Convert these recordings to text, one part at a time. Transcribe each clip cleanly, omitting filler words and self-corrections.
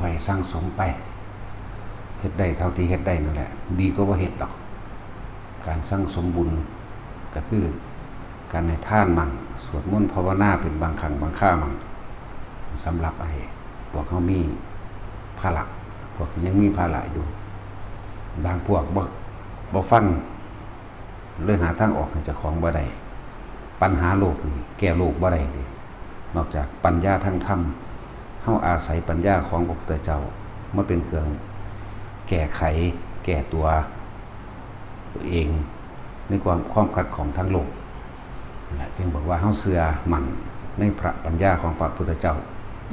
ค่อยๆสั่งสมไปเฮ็ดได้เท่าที่เฮ็ดได้นั่นแหละดีก็บ่เฮ็ดดอกการสั่งสมบุญก็คือการให้ทานมั่งสวดมนต์ภาวนาเป็นบางครั้งบางคราวมั่งสำหรับพวกเขามีภาระพวกที่ยังมีภาระอยู่บางพวกบ่ฟังเลยหาทางออกให้เจ้าของบ่ได้ปัญหาโลกนี่แก้โลกบ่ได้ดินอกจากปัญญาทางธรรมเฮาอาศัยปัญญาของพระพุทธเจ้ามาเป็นเครื่องแก้ไขแก้ตัวเองในความขัดของทั้งโลกจึงบอกว่าเฮาเชื่อมั่นในพระปัญญาของพระพุทธเจ้า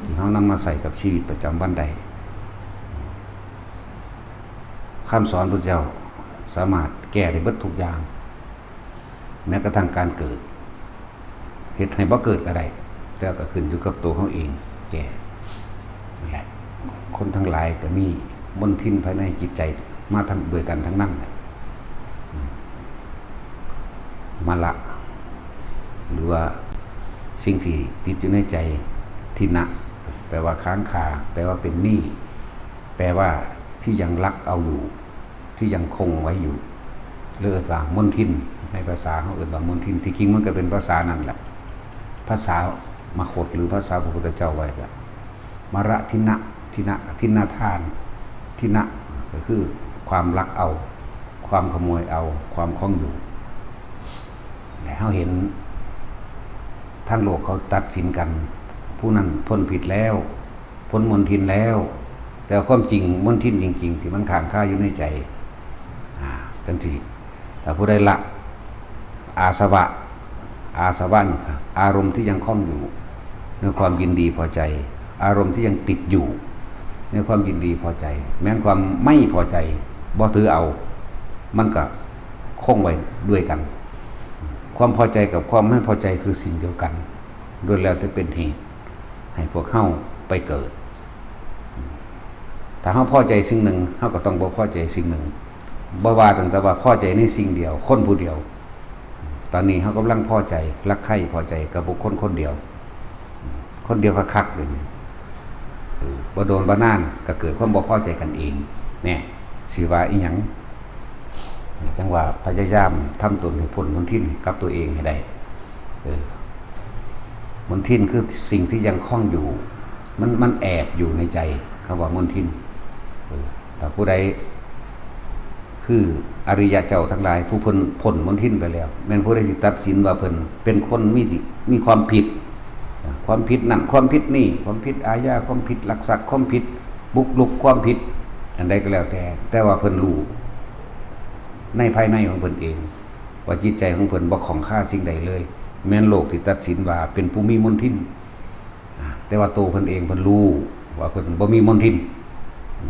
ที่เฮานำมาใส่กับชีวิตประจำวันใดคำสอนพระเจ้าสามารถแก้ได้เบิดทุกอย่างแม้กระทั่งการเกิดเหตุให้บ่เกิดก็ได้แต่ก็ขึ้นอยู่กับตัวเขาเองแก่นั่นแหละคนทั้งหลายก็มีมลทินภายในจิตใจมาทั้งด้วยกันทั้งนั้นมาละหรือว่าสิ่งที่ติดอยู่ในใจทินะแปลว่าค้างคาแปลว่าเป็นหนี้แปลว่าที่ยังรักเอาอยู่ที่ยังคงไว้อยู่เรียกว่ามลทินในภาษาเขาเอ่ยว่ามลทินที่จริงมันก็เป็นภาษานั่นแหละภาษามคธหรือภาษาพระพุทธเจ้าไว้ละมระทินะทินะกับทินาทานทินะก็คือความรักเอาความขโมยเอาความคล้องอยู่แต่เขาเห็นทั้งโลกเขาตัดสินกันผู้นั้นพ้นผิดแล้วพ้นมลทินแล้วแต่ความจริงมลทินจริงๆที่มันค้างคาอยู่ในใจจังสิแต่ผู้ใดละอาสวะนี่ค่ะอารมณ์ที่ยังคล้องอยู่ในความยินดีพอใจอารมณ์ที่ยังติดอยู่ในความยินดีพอใจแม้นความไม่พอใจบ่ถือเอามันก็คงไว้ด้วยกันความพอใจกับความไม่พอใจคือสิ่งเดียวกันโดยแล้วจะเป็นเหตุให้พวกเฮาไปเกิดถ้าเฮาพอใจสิ่งหนึ่งเฮาก็ต้องบ่พอใจสิ่งหนึ่งบ่ว่าตั้งแต่ว่าพอใจในสิ่งเดียวคนผู้เดียวตอนนี้เฮากำลังพอใจรักใคร่พอใจกับบุคคลคนเดียวคักๆเลยบ่โดนบ่นานก็เกิดความบ่พอใจกันเองแน่สิว่าอีหยังจังว่าพยายามทำตนให้พ้นมลทินกับตัวเองให้ได้มลทินคือสิ่งที่ยังคล้องอยู่มันแอบอยู่ในใจคำว่ามลทินแต่ผู้ใดคืออริยะเจ้าทั้งหลายผู้พ้นมลทินไปแล้วแม้นผู้ใดสิตัดสินว่าเพิ่นเป็นคนมีความผิดนั่นความผิดนี่ความผิดอาญาความผิดลักทรัพย์ความผิดบุกรุกความผิดอันใดก็แล้วแต่ว่าเพิ่นรู้ในภายในของเพิ่นเองว่าจิตใจของเพิ่นบ่ของค่าสิ่งใดเลยแม้นโลกที่ตัดสินว่าเป็นผู้มีมลทินแต่ว่าตัวเพิ่นเองเพิ่นรู้ว่าเพิ่นบ่มีมลทิน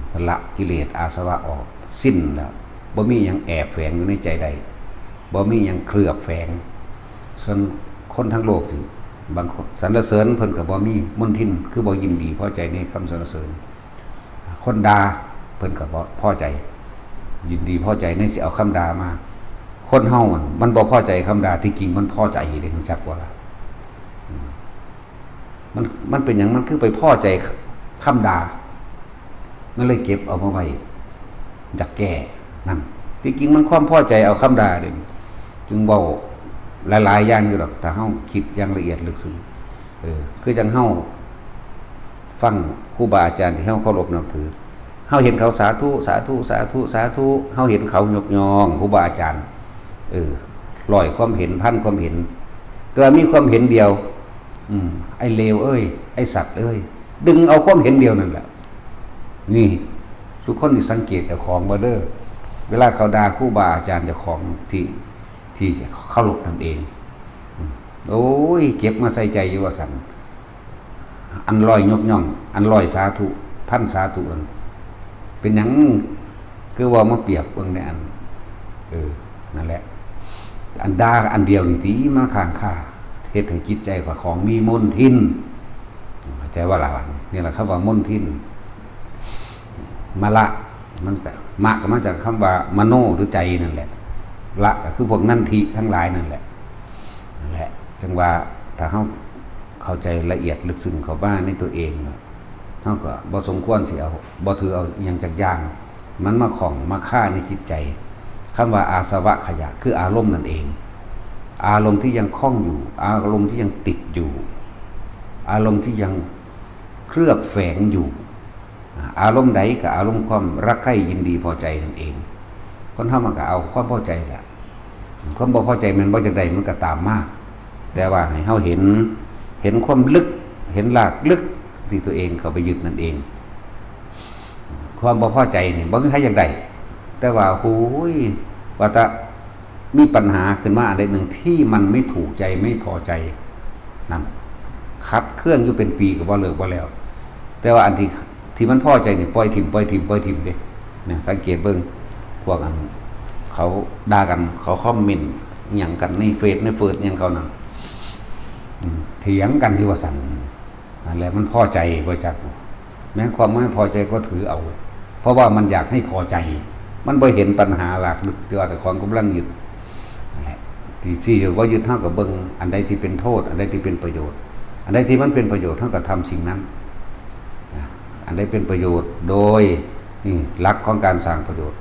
เพิ่นละกิเลสอาสวะออกสิ้นแล้วบ่มีหยังแอบแฝงอยู่ในใจใดบ่มีหยังเคลือบแฝงส่วนคนทั้งโลกสิบางคนสรรเสริญเพิ่นก็บ่มีมลทินคือบ่ยินดีพอใจในคำสรรเสริญคนด่าเพิ่นก็บ่พอใจยินดีพอใจในสิเอาคำด่ามาคนเฮามันบ่พอใจคำด่าที่จริงมันพอใจเด้รู้จักว่ามันเป็นหยังมันคือไปพอใจคำด่ามันเลยเก็บเอามาไว้อยากแก้นั่นที่จริงมันความพอใจเอาคำด่าเด้จึงเว้าหลายๆอย่างอยู่หรอกแต่เฮาคิดอย่างละเอียดลึกซึ้งคือจังเฮาฟังครูบาอาจารย์ที่เฮาเคารพนับถือเฮาเห็นเขาสาธุสาธุสาธุสาธุเฮาเห็นเขายกย่องครูบาอาจารย์ร้อยความเห็นพันความเห็นแต่มีความเห็นเดียวไอ้เลวเอ้ยไอ้สัตว์เอ้ยดึงเอาความเห็นเดียวนั่นแหละนี่ทุกคนที่สังเกตเจ้าของบ่เด้อเวลาเขาด่าครูบาอาจารย์เจ้าของที่เข้าหลบนั่นเองโอ้ยเก็บมาใส่ใจอยู่ว่าสั่นอันลอยยกย่องอันลอยสาธุพันสาธุเป็นหยังคือว่ามาเปรียบเบิ่งในอันนั่นแหละอันด่าอันเดียวนี่ที่มาข้างค่าเฮ็ดให้จิตใจของมีมลทินเข้าใจว่าล่ะนี่แหละคำว่ามลทินมะละมันก็มะก็มาจากคำว่ามโนหรือใจนั่นแหละละก็คือพวกนันทิทั้งหลายนั่นแหละจังว่าถ้าเข้าใจละเอียดลึกซึ้งเข้าบ้านในตัวเอง เท่ากับบ่สมควรสิเอาบ่ถือเอาอย่างจากอย่างมันมาของมาฆ่าในจิตใจคำว่าอาสวะขยะคืออารมณ์นั่นเองอารมณ์ที่ยังคล้องอยู่อารมณ์ที่ยังติดอยู่อารมณ์ที่ยังเคลือบแฝงอยู่อารมณ์ใดกับอารมณ์ความรักใคร่ยินดีพอใจนั่นเองคนเฮามันก็เอาความพอใจแหละความบ่พอใจมันบ่จักใดมันก็ตามมาแต่ว่าให้เฮาเห็นความลึกเห็นรากลึกที่ตัวเองเข้าไปยึดนั่นเองความบ่พอใจนี่บ่มีใครอยากได้แต่ว่าโอ้ยว่าแต่มีปัญหาขึ้นมาอันใดหนึ่งที่มันไม่ถูกใจไม่พอใจนั่นคัดเครื่องอยู่เป็นปีก็บ่เลิกบ่แล้วแต่ว่าอันที่มันพอใจนี่ปล่อยทิ่มเด้เนี่ยสังเกตเบิ่งพวกอันเขาด่ากันเขาคอมเมนต์หยังกันในเฟซในเฟิร์สหยังเขานั่นเถียงกันที่ว่าสั่นนั่นแหละมันพอใจบ่จักแม้ความไม่พอใจก็ถือเอาเพราะว่ามันอยากให้พอใจมันบ่เห็นปัญหาหลักที่ว่าแต่ของกำลังยึดนั่นแหละที่ว่ายึดเท่ากับเบิ่งอันใดที่เป็นโทษอันใดที่เป็นประโยชน์อันใดที่มันเป็นประโยชน์เท่ากับทำสิ่งนั้นอันใดเป็นประโยชน์โดยนี่หลักของการสร้างประโยชน์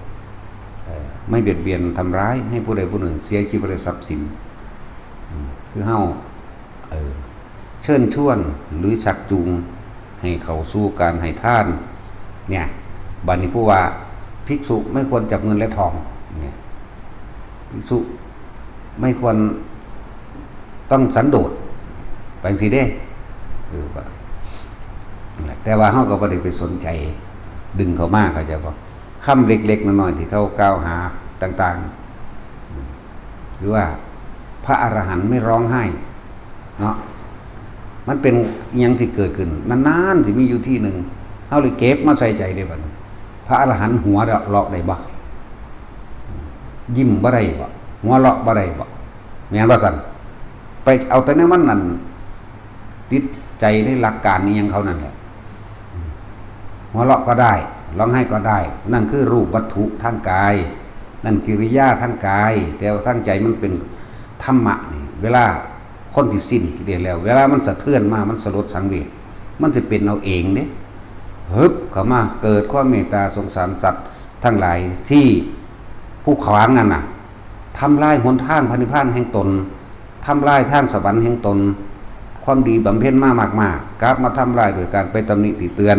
ไม่เบียดเบียนทำร้ายให้ผู้ใดผู้หนึ่งเสียชีวิตหรือทรัพย์สินคือเฮาเชิญชวนหรือชักจูงให้เขาสู้การให้ทานเนี่ยบัดนี้ผู้ว่าภิกษุไม่ควรจับเงินและทองเนี่ยภิกษุไม่ควรต้องสันโดษไปสิเด้แต่ว่าเฮาก็บ่ได้ไปสนใจดึงเขามากเขาจะบ่คำเล็กๆน้อยๆที่เขากล่าวหาต่างๆหรือว่าพระอรหันต์ไม่ร้องไห้เนาะมันเป็นยังที่เกิดขึ้นนานๆที่มีอยู่ที่หนึ่งเฮาเลยเก็บมาใส่ใจได้บัดพระอรหันต์หัวเราะได้บ่ยิ้มบ่ได้บ่หัวเราะบ่ได้บ่แม่นบ่ซั่นไปเอาแต่ในมันนั่นติดใจในหลักการนี้ยังเขานั่นแหละหัวเราะก็ได้ร้องไห้ก็ได้นั่นคือรูปวัตถุทางกายนั่นกิริยาทางกายแต่ว่าทางใจมันเป็นธรรมะนี่เวลาคนที่สิ้นกิเลสแล้วเวลามันสะเทือนมามันสลดสังเวชมันจะเป็นเอาเองเด้ฮึบเข้ามาเกิดความเมตตาสงสารสัตว์ทั้งหลายที่ผู้ขวางนั่นน่ะทำลายหนทางพระนิพพานแห่งตนทำลายทางสวรรค์แห่งตนความดีบำเพ็ญมามากๆกลับมาทำลายโดยการไปตำหนิติเตือน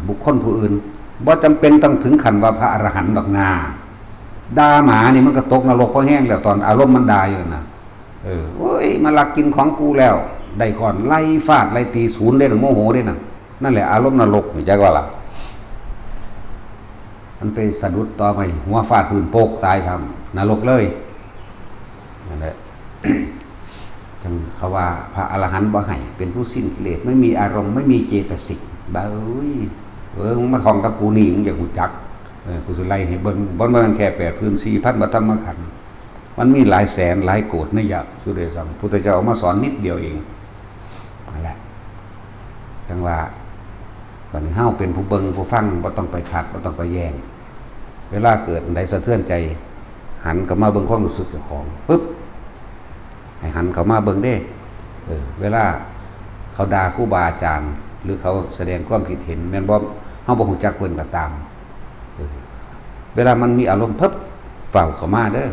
บุคคลผู้อื่นบ่จำเป็นต้องถึงขั้นว่าพระอรหันต์ดอกนาด่าหมานี่มันก็ตกนรกเพราะแห้งแล้วตอนอารมณ์มันด่าอยู่นะโอ้ยมาลักกินของกูแล้วได้ก่อนไล่ฟาดไล่ตีศูนย์ได้หรือโมโหได้นั่นแหละอารมณ์นรกนี่จักว่าล่ะมันไปสะดุดต่อไปหัวฟาดพื้นโปกตายทำนรกเลยนั่นแหละ จังเขาว่าพระอรหันต์บ่ให้เป็นผู้สิ้นกิเลสไม่มีอารมณ์ไม่มีเจตสิกบ้ามึงมาท่องกับกูนี่มึงอย่ากูจักกูสิไล่ให้เบิ่งบ่มันแค่8พื้น4,000 บธรรมขันธ์มันมีหลายแสนหลายโกฏในยะสุเดสังพุทธเจ้าเอามาสอนนิดเดียวเองนั่นแหละจังว่าบัดนี้เฮาเป็นผู้เบิ่งผู้ฟังบ่ต้องไปขัดบ่ต้องไปแย้งเวลาเกิดใดสะเทือนใจหันเข้ามาเบิ่งความรู้สึกเจ้าของปึ๊บให้หันเข้ามาเบิ่งเด้เวลาเขาด่าครูบาอาจารย์หรือเขาแสดงความคิดเห็นแม่นบ่เฮาบ่ฮู้จักเพิ่นก็ตามเวลามันมีอารมณ์ปึ๊บเฝ้าเข้ามาเด้อ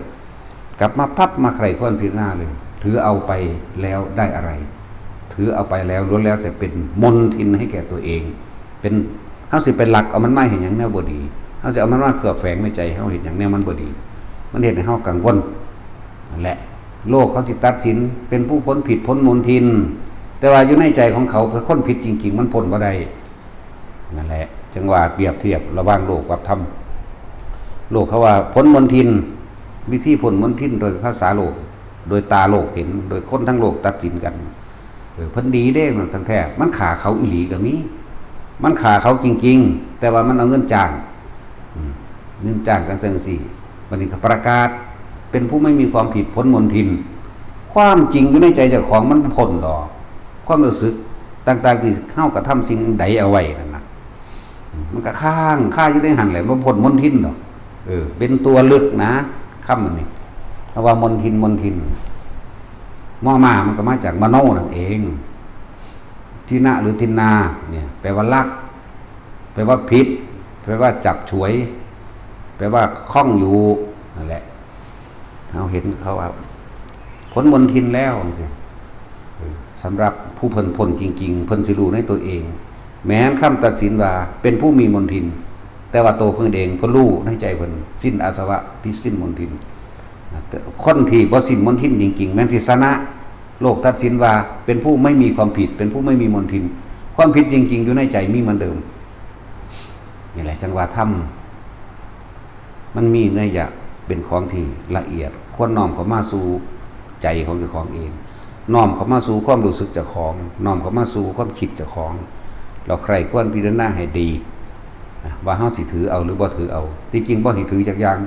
กลับมาปั๊บมาใครควรพิจารณาเลยถือเอาไปแล้วได้อะไรถือเอาไปแล้วล้วนแล้วแต่เป็นมลทินให้แก่ตัวเองเป็นเฮาสิเป็นหลักเอามันมาเห็นหยังแนวบ่ดีเฮาสิเอามันมาเคลือบแฝงในใจเฮาเห็นหยังแนวมันบ่ดีมันเฮ็ดให้เฮากังวลนั่นแหละโลกเขาสิตัดสินเป็นผู้พ้นผิดพ้นมลทินแต่ว่าอยู่ในใจของเขาเป็นคนผิดจริงๆมันพ้นบ่ได้นั่นแหละจังว่าเปรียบเทียบระหว่างโลกกับธรรมโลกเขาว่าพ้นมลทินวิธีพ้นมลทินโดยภาษาโลกโดยตาโลกเห็นโดยคนทั้งโลกตัดสินกันเพิ่นดีเด้ทั้งแท้มันขาเขาอีหลีก็มีมันขาเขาจริงๆแต่ว่ามันเอาเงินจ้างกันจังซี่บัดนี้ก็ประกาศเป็นผู้ไม่มีความผิดพ้นมลทินความจริงอยู่ในใจเจ้าของมันพ้นดอกความรู้สึกต่างๆที่เข้ากระทำสิ่งใดเอาไว้นั่นน่ะมันก็ข้าอยู่ในหันแหละบ่พ้นมลทินดอกเป็นตัวลึกนะคำนี้เพราะว่ามลทินม่อมามันก็มาจากมโนนั่นเอง ทินะหรือทินนาเนี่ยแปลว่าลักแปลว่าผิดแปลว่าจับฉวยแปลว่าคล้องอยู่นั่นแหละเราเห็นเขาว่าผลมนทินแล้วสิสำหรับผู้พ้นจริงๆเพิ่นสิรู้ในตัวเอง แม้นคำตัดสินว่าเป็นผู้มีมนทินแต่ว่าตัวเพิ่นเองเพิ่นรู้ในใจเพิ่นสิ้นอาสวะพิสิ้นมนทินคนที่บ่สิ้นมนทินจริงๆแม้นสิชนะโลกตัดสินว่าเป็นผู้ไม่มีความผิดเป็นผู้ไม่มีมนทินความผิดจริงๆอยู่ในใจมีเหมือนเดิมนี่แหละจังว่าธรรมมันมีในยะเป็นของที่ละเอียดควรน้อมเข้ามาสู่ใจของเจ้าของเองน้อมเข้ามาสู่ความรู้สึกเจ้าของน้อมเข้ามาสู่ความคิดเจ้าของเราใครควรพิจารณาให้ดีว่าเฮาสิถือเอาหรือบ่ถือเอาที่จริงบ่ให้ถือจักอย่าง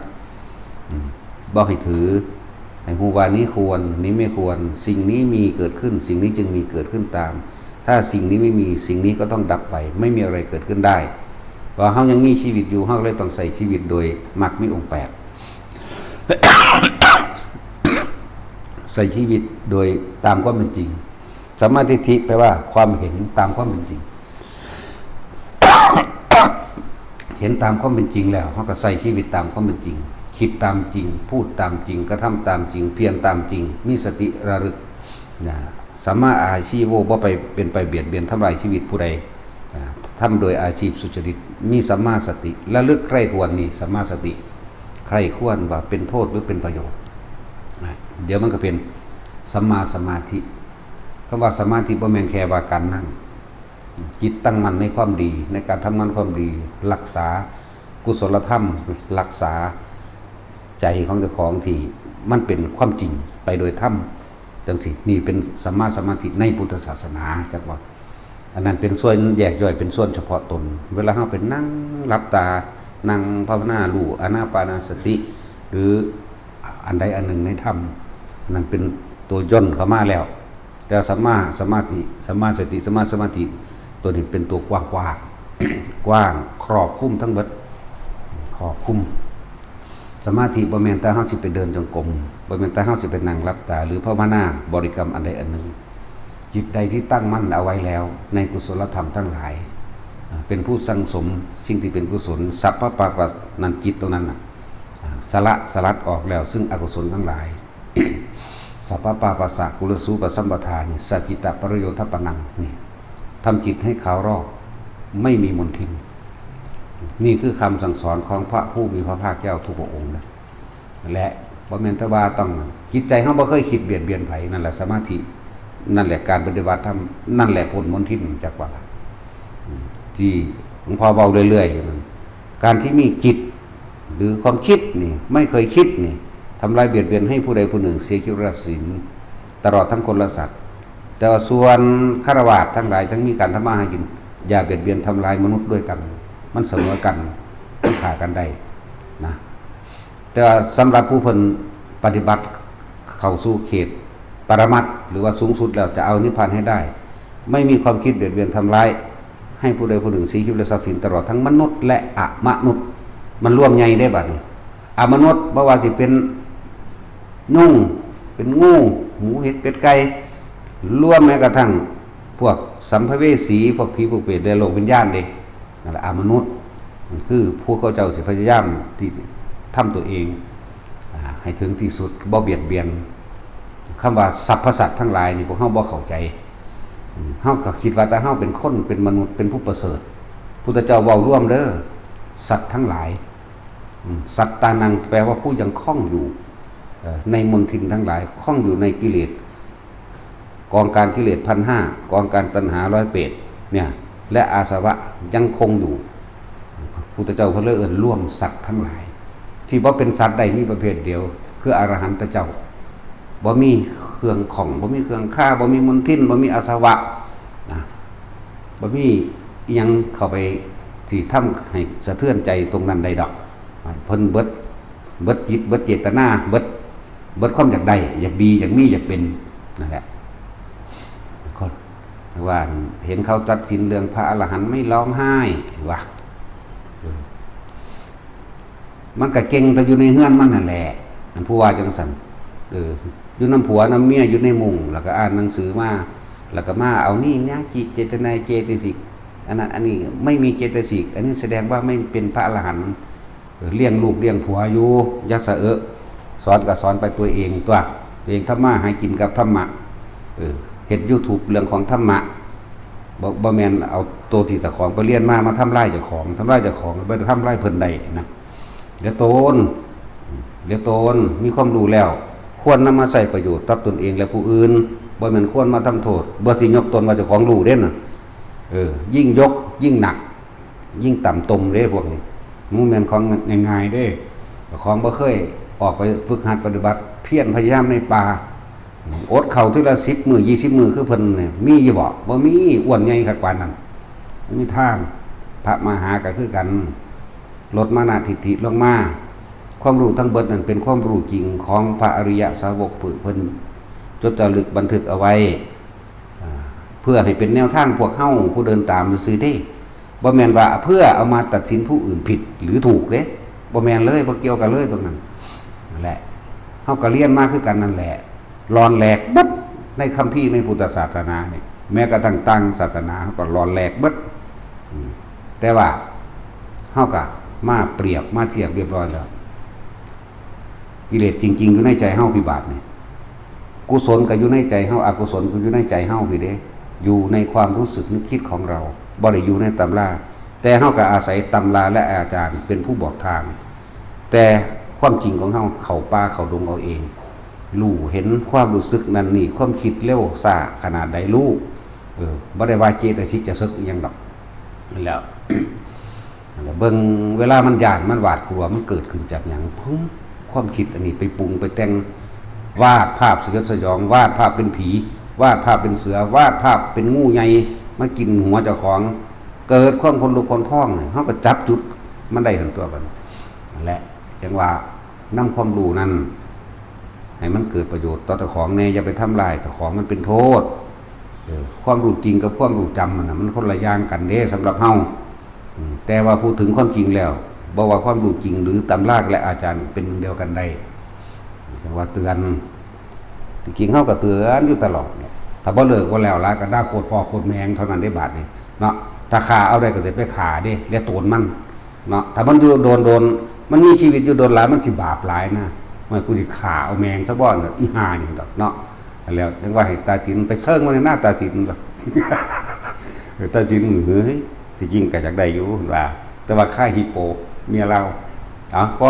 บ่ให้ถือให้ฮู้ว่านี้ควรนี้ไม่ควรสิ่งนี้มีเกิดขึ้นสิ่งนี้จึงมีเกิดขึ้นตามถ้าสิ่งนี้ไม่มีสิ่งนี้ก็ต้องดับไปไม่มีอะไรเกิดขึ้นได้ว่าเฮายังมีชีวิตอยู่เฮาเลยต้องใส่ชีวิตโดยมรรคมีองค์8ใส่ชีวิตโดยตามความเป็นจริงสัมมาทิฏฐิแปลว่าความเห็นตามความเป็นจริงเห็นตามความเป็นจริงแล้วเฮาก็ใส่ชีวิตตามความเป็นจริงคิดตามจริงพูดตามจริงกระทำตามจริงเพียรตามจริงมีสติระลึกนะสัมมาอาชีโวบ่ไปเป็นไปเบียดเบียนทำลายชีวิตผู้ใดทำโดยอาชีพสุจริตมีสัมมาสติระลึกใคร่ควรนี่สัมมาสติใคร่ควรว่าเป็นโทษหรือเป็นประโยชน์เดี๋ยวมันก็เป็นสัมมาสมาธิคำว่าสมาธิบ่แม่นแค่ว่าการนั่งจิตตั้งมั่นในความดีในการทำงานความดีรักษากุศลธรรมรักษาใจของเจ้าของที่มันเป็นความจริงไปโดยธรรมจังสินี่เป็นสัมมาสมาธิในพุทธศาสนาจักว่าอันนั้นเป็นส่วนแยกย่อยเป็นส่วนเฉพาะตนเวลาเราเป็นนั่งหลับตานั่งภาวนารู้อานาปานสติหรืออันใดอันหนึ่งในธรรมนั้นเป็นตัวย่นเข้ามาแล้วแต่สัมมาสมาธิสัมมาสติสัมมาสมาธิตัวนี้เป็นตัวกว้างกว้างกว้างครอบคลุมทั้งหมดครอบคลุมสมาธิบ่แม่นแต่เฮาสิไปเดินจงกรมบ่แม่นแต่เฮาสิไปนั่งหลับตาหรือภาวนาบริกรรมอันใดอันหนึ่งจิตใดที่ตั้งมั่นเอาไว้แล้วในกุศลธรรมทั้งหลายเป็นผู้สังสมสิ่งที่เป็นกุศลสัพพะปะปะนันจิตตรงนั้นน่ะสลัดออกแล้วซึ่งอกุศลทั้งหลายสัพพะปะปะสะกุลสูปสัมปทานี่สัจจิตะปริโยทปนังนี่ทำจิตให้ขาวรอบไม่มีมลทินนี่คือคำสั่งสอนของพระผู้มีพระภาคเจ้าทุกพระองค์นะและบ่แม่นแต่ว่าต้องจิตใจเฮาบ่เคยคิดเบียดเบียนไผนั่นแหละสมาธินั่นแหละการปฏิบัติธรรมนั่นแหละผลมลทินจักว่าที่หลวงพ่อเว้าเรื่อยๆนั่นการที่มีจิตหรือความคิดนี่ไม่เคยคิดนี่ทำลายเบียดเบียนให้ผู้ใดผู้หนึ่งเสียชีวิตศีลตลอดทั้งคนและสัตว์แต่ว่าส่วนฆราวาสทั้งหลายทั้งมีการทำมาหากินอย่าเบียดเบียนทำลายมนุษย์ด้วยกันมันเสมอกันมันขากันได้นะแต่ว่าสำหรับผู้เพิ่นปฏิบัติเข้าสู่เขตปรมัตถ์หรือว่าสูงสุดแล้วจะเอานิพพานให้ได้ไม่มีความคิดเบียดเบียนทำลายให้ผู้ใดผู้หนึ่งเสียชีวิตและทรัพย์สินตลอดทั้งมนุษย์และอมนุษย์มันร่วมใหญ่ได้บัดนี้อมนุษย์บ่ว่าสิเป็นนุ่งเป็นงูหมูเห็ดเป็ดไก่รวมแม้กระทั่งพวกสัมภเวสีพวกผีพวกเปรตในโลกวิญญาณเด้นั่นแหละมนุษย์คือพวกเขาเจ้าสิพยายามที่ทำตัวเองให้ถึงที่สุดบ่เบียดเบียนคำว่าสรรพสัตว์ทั้งหลายนี่พวกเฮาบ่เข้าใจเฮาก็คิดว่าแต่เฮาเป็นคนเป็นมนุษย์เป็นผู้ประเสริฐพุทธเจ้าเว้าร่วมเด้อสัตว์ทั้งหลายสัตตานังแปลว่าผู้ยังคล้องอยู่ในมลทินทั้งหลายคล้องอยู่ในกิเลสกองการกิเลส 1,500 กองการตัณหา108เนี่ยและอาสวะยังคงอยู่พุทธเจ้าเพิ่นเลยเอิ้นร่วมสัตว์ทั้งหลายที่บ่เป็นสัตว์ใดมีประเภทเดียวคืออรหันตเจ้าบ่มีเครื่องของบ่มีเครื่องฆ่าบ่มีมลทินบ่มีอาสวะนะบ่มีอิหยังเข้าไปที่ทำให้สะเทือนใจตรงนั้นใดดอกเพิ่นเบิดจิตเบิดเจตนาเบิดความอยากได้อยากดีอยากมีอยากเป็นนั่นแหละว่าเห็นเขาตัดสินเรื่องพระอรหันต์ไม่ร้องไห้ว่ะมันก็เก่งแต่อยู่ในเฮือนมันนั่นแหละผู้ว่าจังสันอยู่น้ำผัวน้ำเมียอยู่ในมุงแล้วก็อ่านหนังสือมา แล้วก็มาเอานี่นะจิตเจตนาเจตสิกอันนั้นอันนี้ไม่มีเจตสิกอันนี้แสดงว่าไม่เป็นพระอรหันต์เลี้ยงลูกเลี้ยงผัวอยู่ยักษ์เอะสอนก็สอนไปตัวเองตัวเองธรรมะให้กินกับธรรมะเห็น YouTube เรื่องของธรรมะบ่แม่นเอาตัวที่เจ้าของไปเรียนมาทำลายเจ้าของบ่ได้ทำลายเพิ่นได้นะเดี๋ยวตนมีความรู้แล้วควรนำมาใส่ประโยชน์ต่อตนเองและผู้อื่นบ่แม่นควรมาทำโทษบ่สิยกตนว่าเจ้าของรู้เด้น่ะยิ่งยกยิ่งหนักยิ่งต่ำตมเด้พวกนี้มันแม่นของง่ายๆเด้เจ้าของบ่เคยออกไปฝึกหัดปฏิบัติเพียรพยายามในป่าอดเข่าทีละ10มื้อ20มื้อคือเพิ่นเนี่ยมีอยู่บ่มีอ้วนใหญ่คักปานนั้นมีทางพระมหาก็คือกันลดมานะทิฏฐิลงมาความรู้ทั้งเบิดนั้นเป็นความรู้จริงของพระอริยสาวกเพิ่นจดจารึกบันทึกเอาไว้เพื่อให้เป็นแนวทางพวกเฮาผู้เดินตามซื่อๆเด้บ่แม่นว่าเพื่อเอามาตัดสินผู้อื่นผิดหรือถูกเด้บ่แม่นเลยบ่เกี่ยวกันเลยตรงนั้นนั่นแหละเฮาก็เรียนมาคือกันนั่นแหละรอนแหลกเบิดในคัมภีร์ในพุทธศาสนานี่แม้กระทั่งตั้งศาสนาเฮาก็รอนแหลกเบิดแต่ว่าเฮาก็มาเปรียบมาเทียบเรียบร้อยแล้วกิเลสจริงๆอยู่ในใจเฮาพิบาทนี่กุศลก็อยู่ในใจเฮาอกุศลก็อยู่ในใจเฮาพี่เด้อยู่ในความรู้สึกนึกคิดของเราบ่ได้อยู่ในตำราแต่เฮาก็อาศัยตำราและอาจารย์เป็นผู้บอกทางแต่ความจริงของเฮาเข้าป่าเข้าดงเอาเองรู้เห็นความรู้สึกนั้นนี่ความคิดเร็วซ่าขนาดใดรู้บ่ได้ว่าเจตสิกจะซึกอีหยังดอกนั่นแหล้ว เบิ่งเวลามันย่านมันหวาดกลัวมันเกิดขึ้นจากหยังความคิดอันนี้ไปปรุงไปแต่งวาดภาพสยดสยองวาดภาพเป็นผีวาดภาพเป็นเสือวาดภาพเป็นงูใหญ่มากินหัวเจ้าของเกิดความคนลุกคนพองเฮาก็จับจุดมันได้ทั้งตัวบัดนั่นแหละจังว่านำความรู้นั้นให้มันเกิดประโยชน์ต่อเจ้าของแน่อย่าไปทำลายเจ้าของมันเป็นโทษความรู้จริงกับความรู้จำมันคนละอย่างกันเด้สำหรับเฮาแต่ว่าพูดถึงความจริงแล้วบอกว่าความรู้จริงหรือตำราและอาจารย์เป็นเดียวกันได้แต่ว่าเตือนจริงๆเฮาก็เตือนอยู่ตลอดถ้าบ่เลิกบ่แล้วละก็ด่าโคตรพ่อโคตรแม่งเท่านั้นได้บาดนี่เนาะถ้าฆ่าเอาได้ก็สิไปฆ่าเด้เรียกโตนมันเนาะถ้ามันอยู่โดนมันมีชีวิตอยู่โดนหลายมันสิบาปหลายนะว่ากูสิฆ่าเอาแมงซะบ่อีห่านี่ดอกเนาะแล้วถึงว่าให้ตาจินไปเชิงมันในหน้าตาจินดอกตาจินเฮ้ยที่จริงก็อยากได้อยู่ว่าแต่ว่าค่าฮิปโปเมียเราพอ